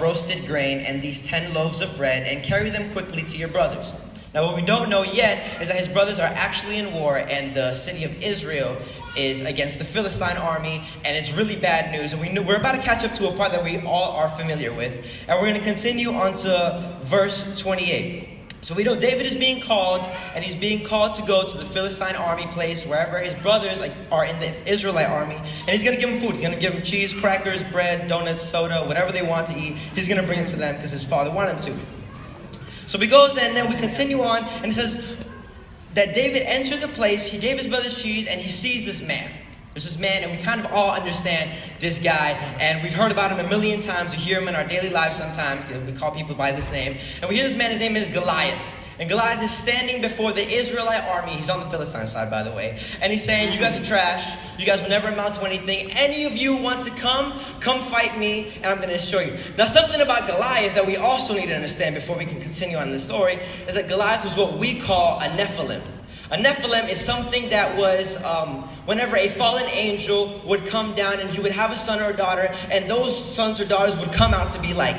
roasted grain and these 10 loaves of bread and carry them quickly to your brothers. Now what we don't know yet is that his brothers are actually in war and the city of Israel is against the Philistine army, and it's really bad news. And we're about to catch up to a part that we all are familiar with. And we're going to continue on to verse 28. So we know David is being called, and he's being called to go to the Philistine army place, wherever his brothers are in the Israelite army. And he's going to give them food. He's going to give them cheese, crackers, bread, donuts, soda, whatever they want to eat. He's going to bring it to them because his father wanted him to. So he goes and then we continue on, and it says that David entered the place, he gave his brothers cheese, and he sees this man. There's this man, and we kind of all understand this guy, and we've heard about him a million times. We hear him in our daily lives sometimes, because we call people by this name. And we hear this man, his name is Goliath. And Goliath is standing before the Israelite army. He's on the Philistine side, by the way. And he's saying, you guys are trash. You guys will never amount to anything. Any of you want to come fight me, and I'm going to destroy you. Now, something about Goliath that we also need to understand before we can continue on this story is that Goliath was what we call a Nephilim. A Nephilim is something that was whenever a fallen angel would come down and he would have a son or a daughter, and those sons or daughters would come out to be like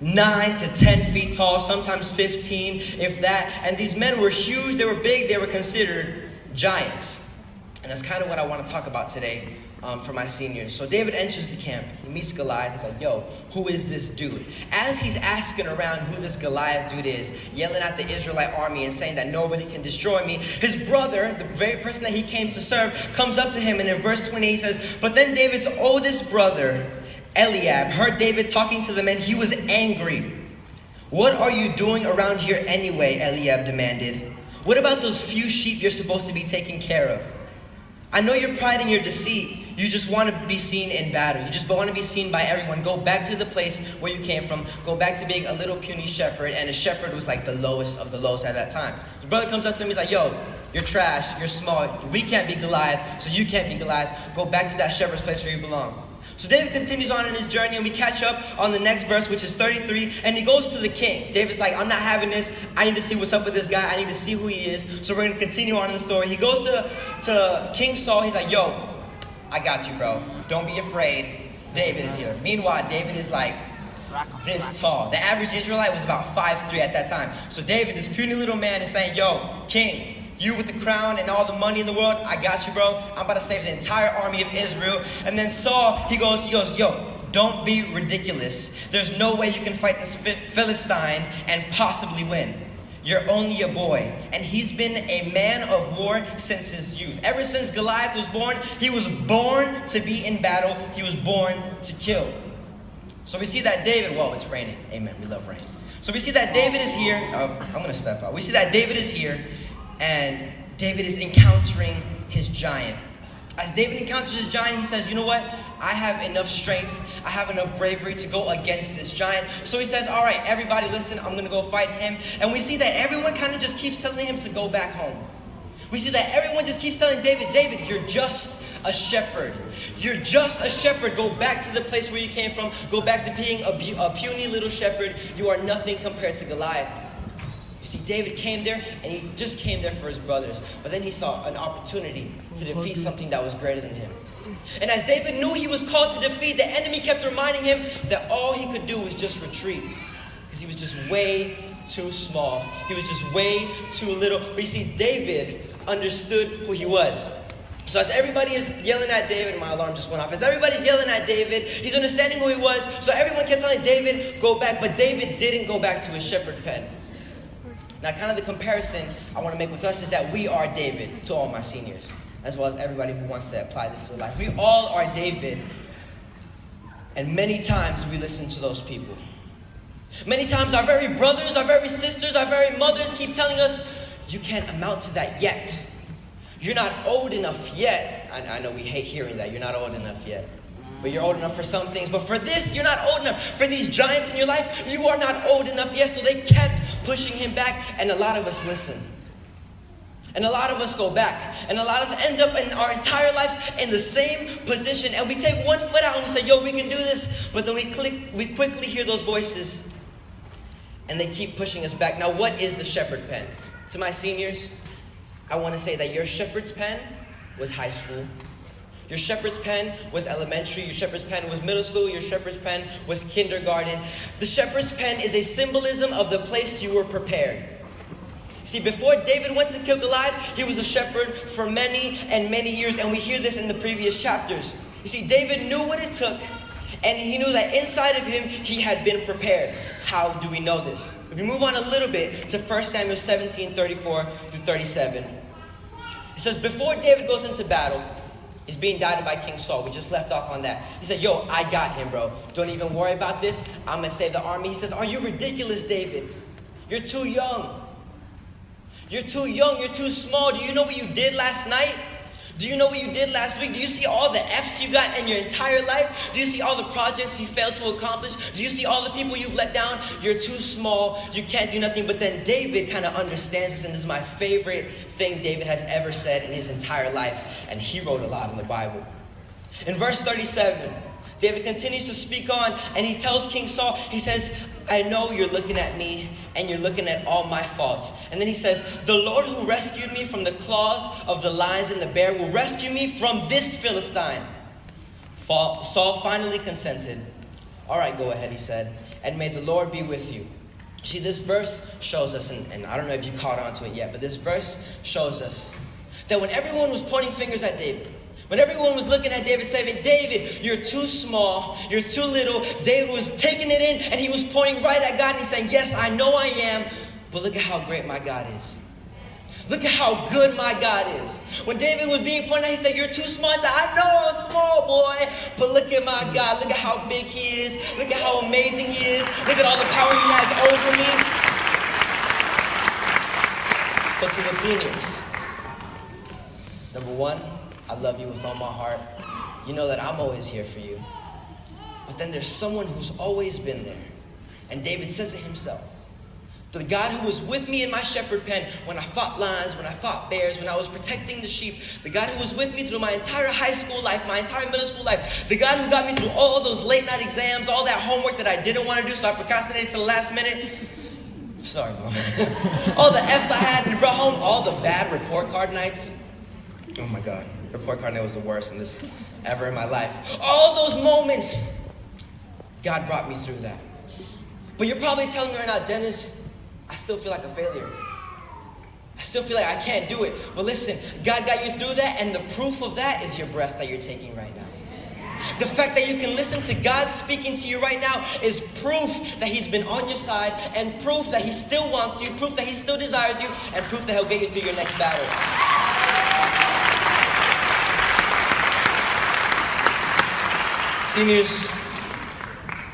9 to 10 feet tall, sometimes 15, if that. And these men were huge, they were big, they were considered giants. And that's kind of what I want to talk about today for my seniors. So David enters the camp, he meets Goliath, he's like, yo, who is this dude? As he's asking around who this Goliath dude is, yelling at the Israelite army and saying that nobody can destroy me, his brother, the very person that he came to serve, comes up to him, and in verse 20 he says, but then David's oldest brother, Eliab, heard David talking to them, and he was angry. What are you doing around here anyway? Eliab demanded. What about those few sheep you're supposed to be taking care of? I know your pride and your deceit. You just want to be seen in battle. You just want to be seen by everyone. Go back to the place where you came from. Go back to being a little puny shepherd. And a shepherd was like the lowest of the lowest at that time. His brother comes up to him. He's like, yo, you're trash. You're small. We can't be Goliath, so you can't be Goliath. Go back to that shepherd's place where you belong. So David continues on in his journey, and we catch up on the next verse, which is 33, and he goes to the king. David's like, I'm not having this. I need to see what's up with this guy. I need to see who he is. So we're going to continue on in the story. He goes to King Saul. He's like, yo, I got you, bro. Don't be afraid. David is here. Meanwhile, David is like this tall. The average Israelite was about 5'3" at that time. So David, this puny little man, is saying, yo, king, you with the crown and all the money in the world, I got you, bro. I'm about to save the entire army of Israel. And then Saul, he goes, yo, don't be ridiculous. There's no way you can fight this Philistine and possibly win. You're only a boy. And he's been a man of war since his youth. Ever since Goliath was born, he was born to be in battle. He was born to kill. So we see that David, well, it's raining. Amen, we love rain. So we see that David is here. I'm going to step out. We see that David is here. And David is encountering his giant. As David encounters his giant, he says, you know what? I have enough strength. I have enough bravery to go against this giant. So he says, all right, everybody listen, I'm going to go fight him. And we see that everyone kind of just keeps telling him to go back home. We see that everyone just keeps telling David, you're just a shepherd. You're just a shepherd. Go back to the place where you came from. Go back to being a puny little shepherd. You are nothing compared to Goliath. See, David came there, and he just came there for his brothers. But then he saw an opportunity to defeat something that was greater than him. And as David knew he was called to defeat, the enemy kept reminding him that all he could do was just retreat. Because he was just way too small. He was just way too little. But you see, David understood who he was. So as everybody is yelling at David, my alarm just went off. As everybody's yelling at David, he's understanding who he was. So everyone kept telling David, go back. But David didn't go back to his shepherd pen. Now, kind of the comparison I want to make with us is that we are David, to all my seniors, as well as everybody who wants to apply this to their life. We all are David, and many times we listen to those people. Many times our very brothers, our very sisters, our very mothers keep telling us, you can't amount to that yet. You're not old enough yet. I know we hate hearing that. You're not old enough yet. But you're old enough for some things. But for this, you're not old enough. For these giants in your life, you are not old enough yet. So they kept pushing him back. And a lot of us listen. And a lot of us go back. And a lot of us end up in our entire lives in the same position. And we take one foot out and we say, yo, we can do this. But then we quickly hear those voices. And they keep pushing us back. Now, what is the shepherd pen? To my seniors, I want to say that your shepherd's pen was high school. Your shepherd's pen was elementary, your shepherd's pen was middle school, your shepherd's pen was kindergarten. The shepherd's pen is a symbolism of the place you were prepared. See, before David went to kill Goliath, he was a shepherd for many and many years, and we hear this in the previous chapters. You see, David knew what it took, and he knew that inside of him, he had been prepared. How do we know this? If we move on a little bit to 1 Samuel 17, 34 through 37. It says, before David goes into battle, he's being guided by King Saul. We just left off on that. He said, yo, I got him, bro. Don't even worry about this. I'm going to save the army. He says, are you ridiculous, David? You're too young. You're too young. You're too small. Do you know what you did last night? Do you know what you did last week? Do you see all the F's you got in your entire life? Do you see all the projects you failed to accomplish? Do you see all the people you've let down? You're too small. You can't do nothing. But then David kind of understands this, and this is my favorite thing David has ever said in his entire life. And he wrote a lot in the Bible. In verse 37, David continues to speak on, and he tells King Saul, he says, I know you're looking at me, and you're looking at all my faults. And then he says, the Lord who rescued me from the claws of the lions and the bear will rescue me from this Philistine. Saul finally consented. All right, go ahead, he said, and may the Lord be with you. See, this verse shows us, and I don't know if you caught on to it yet, but this verse shows us that when everyone was pointing fingers at David, when everyone was looking at David saying, David, you're too small, you're too little, David was taking it in and he was pointing right at God and he's saying, yes, I know I am, but look at how great my God is. Look at how good my God is. When David was being pointed at, he said, you're too small. He said, I know I'm a small boy, but look at my God. Look at how big he is. Look at how amazing he is. Look at all the power he has over me. So to the seniors, number one, I love you with all my heart. You know that I'm always here for you. But then there's someone who's always been there. And David says it himself. The God who was with me in my shepherd pen when I fought lions, when I fought bears, when I was protecting the sheep. The God who was with me through my entire high school life, my entire middle school life. The God who got me through all those late night exams, all that homework that I didn't want to do, so I procrastinated to the last minute. Sorry, Mom. All the F's I had and brought home, all the bad report card nights. Oh my God. Report card night was the worst in this ever in my life. All those moments, God brought me through that. But you're probably telling me right now, Dennis, I still feel like a failure. I still feel like I can't do it. But listen, God got you through that, and the proof of that is your breath that you're taking right now. The fact that you can listen to God speaking to you right now is proof that He's been on your side, and proof that He still wants you, proof that He still desires you, and proof that He'll get you through your next battle. Seniors,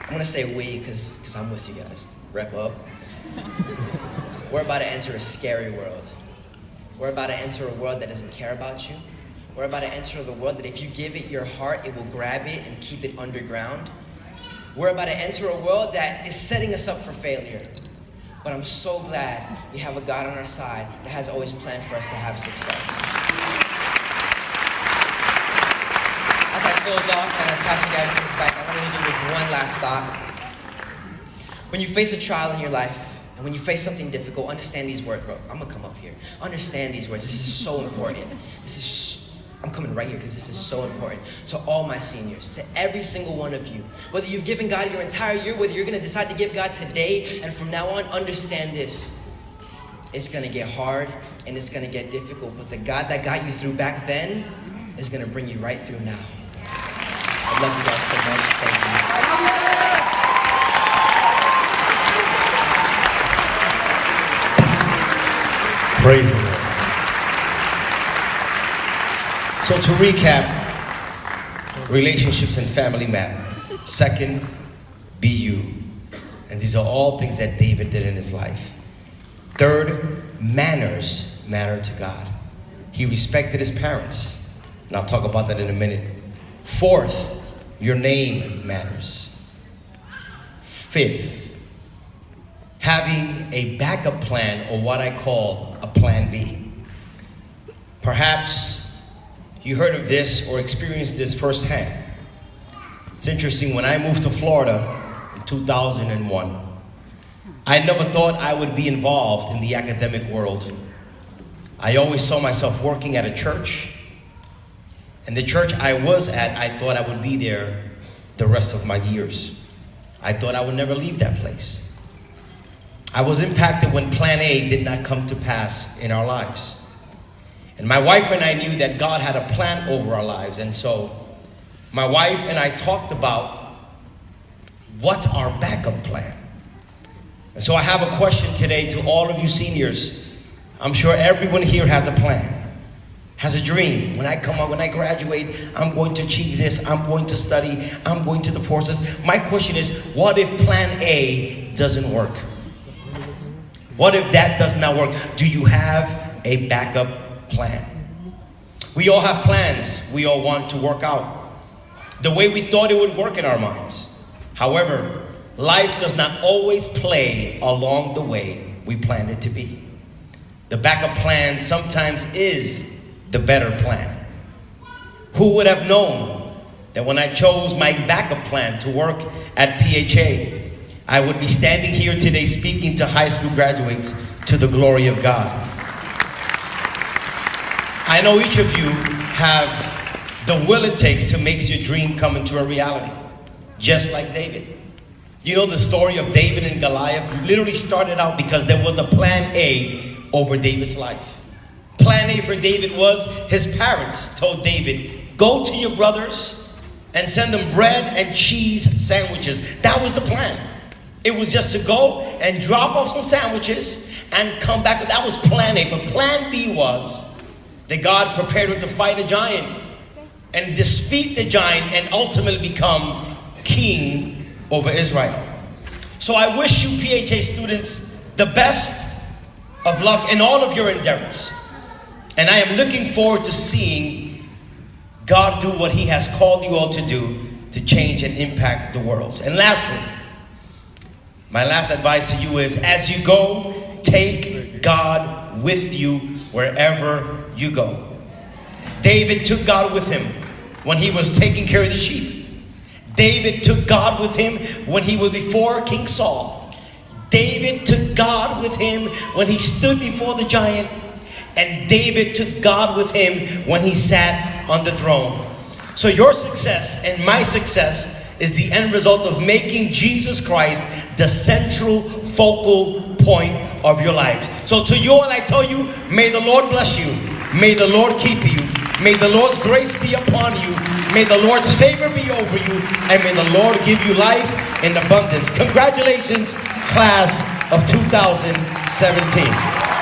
I'm going to say we because I'm with you guys. Rep up. We're about to enter a scary world. We're about to enter a world that doesn't care about you. We're about to enter the world that if you give it your heart, it will grab it and keep it underground. We're about to enter a world that is setting us up for failure. But I'm so glad we have a God on our side that has always planned for us to have success. As I close off and as Pastor Gavin comes back, I want to leave you with one last thought. When you face a trial in your life, and when you face something difficult, understand these words, bro. I'm going to come up here. Understand these words. This is so important. I'm coming right here because this is so important. To all my seniors, to every single one of you. Whether you've given God your entire year, whether you're going to decide to give God today and from now on, understand this. It's going to get hard and it's going to get difficult. But the God that got you through back then is going to bring you right through now. I love you guys so much. Thank you. Praise the Lord. So to recap, relationships and family matter. Second, be you. And these are all things that David did in his life. Third, manners matter to God. He respected his parents. And I'll talk about that in a minute. Fourth, your name matters. Fifth, having a backup plan, or what I call a plan B. Perhaps you heard of this or experienced this firsthand. It's interesting, when I moved to Florida in 2001, I never thought I would be involved in the academic world. I always saw myself working at a church, And the church I was at, I thought I would be there the rest of my years. I thought I would never leave that place. I was impacted when Plan A did not come to pass in our lives. And my wife and I knew that God had a plan over our lives. And so my wife and I talked about what's our backup plan. And so I have a question today to all of you seniors. I'm sure everyone here has a plan, has a dream. When I come out, when I graduate, I'm going to achieve this. I'm going to study. I'm going to the forces. My question is, what if Plan A doesn't work? What if that does not work? Do you have a backup plan? We all have plans we all want to work out the way we thought it would work in our minds. However, life does not always play along the way we planned it to be. The backup plan sometimes is the better plan. Who would have known that when I chose my backup plan to work at PHA, I would be standing here today speaking to high school graduates to the glory of God. I know each of you have the will it takes to make your dream come into a reality, just like David. You know the story of David and Goliath literally started out because there was a plan A over David's life. Plan A for David was his parents told David, go to your brothers and send them bread and cheese sandwiches. That was the plan. It was just to go and drop off some sandwiches and come back. That was plan A. But plan B was that God prepared him to fight a giant and defeat the giant and ultimately become king over Israel. So I wish you PHA students the best of luck in all of your endeavors. And I am looking forward to seeing God do what he has called you all to do to change and impact the world. And lastly, my last advice to you is, as you go, take God with you wherever you go. David took God with him when he was taking care of the sheep. David took God with him when he was before King Saul. David took God with him when he stood before the giant. And David took God with him when he sat on the throne. So your success and my success is the end result of making Jesus Christ the central focal point of your life. So to you all I tell you, may the Lord bless you. May the Lord keep you. May the Lord's grace be upon you. May the Lord's favor be over you. And may the Lord give you life in abundance. Congratulations, class of 2017.